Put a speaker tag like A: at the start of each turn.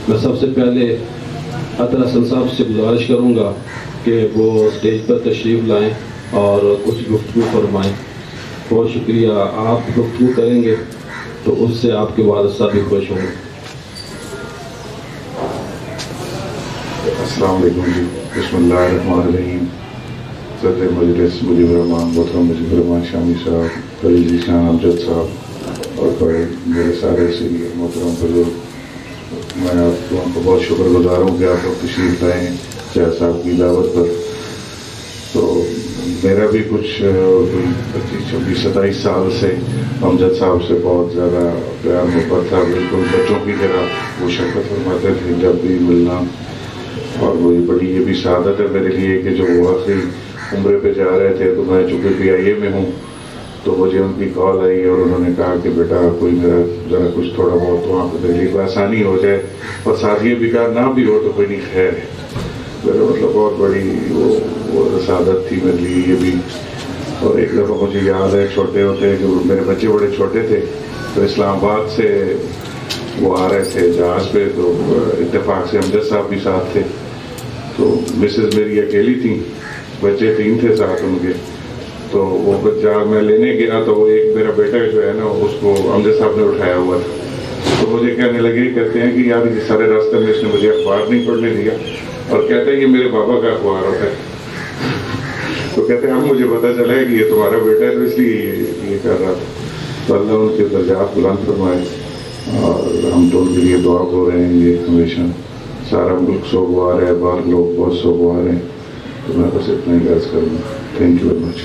A: میں سب سے پہلے عطر حسن صاحب سے گزارش کروں گا کہ وہ اسٹیج پر تشریف لائیں اور کچھ گفتگو فرمائیں. بہت شکریہ. آپ گفتگو کریں گے تو اس سے آپ کے والد صاحب بھی خوش ہوں گے.
B: السلام علیکم جی. بسم اللہ الرحمن الرحیم. صدر مجلس مجیب الرحمان محترم مجیب الرحمان شامی صاحب, خلیل ذیشان امجد صاحب اور بڑے میرے سارے سینئر محترم بزرگ, میں آپ لوگوں کو بہت شکر گزار ہوں کہ آپ لوگ تشریف لائیں شاہ صاحب کی دعوت پر. تو میرا بھی کچھ 25-26-27 سال سے امجد صاحب سے بہت زیادہ پیار محبت تھا. بالکل بچوں کی طرح وہ شفقت فرماتے تھے جب بھی ملنا, اور وہی بڑی یہ بھی سعادت ہے میرے لیے کہ جو وہ آخری عمرے پہ جا رہے تھے تو میں چونکہ PIA میں ہوں تو مجھے ان کی کال آئی اور انہوں نے کہا کہ بیٹا کوئی میرا ذرا کچھ تھوڑا بہت وہاں پہ دہلی کو آسانی ہو جائے اور ساتھ یہ بھی کہا نہ بھی ہو تو کوئی نہیں خیر ہے. میرا مطلب بہت بڑی وہ سعادت تھی میرے لیے یہ بھی. اور ایک دفعہ مجھے یاد ہے چھوٹے ہوتے کہ میرے بچے بڑے چھوٹے تھے تو اسلام آباد سے وہ آ رہے تھے جہاز پہ, تو اتفاق سے امجد صاحب بھی ساتھ تھے. تو مسز میری اکیلی تھیں, بچے 3 تھے ساتھ ان کے. تو وہ بچہ میں لینے گیا تو وہ ایک میرا بیٹا جو ہے نا اس کو امجد صاحب نے اٹھایا ہوا تھا. تو مجھے کہنے لگے, کہتے ہیں کہ یار یہ سارے راستے میں اس نے مجھے اخبار نہیں پڑھنے دیا اور کہتے ہیں یہ میرے بابا کا اخبار ہوتا ہے. تو کہتے ہیں اب مجھے پتا چلا ہے کہ یہ تمہارا بیٹا ہے تو اس لیے یہ کر رہا تھا. تو اللہ ان کے درجات بلند فرمائے اور ہم تو ان کے لیے دعا ہو رہے ہیں. یہ ہمیشہ سارا ملک سوگوار ہے, باہر لوگ بہت سوگوار ہیں. تو میں بس اتنا ہی عرض کروں گا. Thank you very much.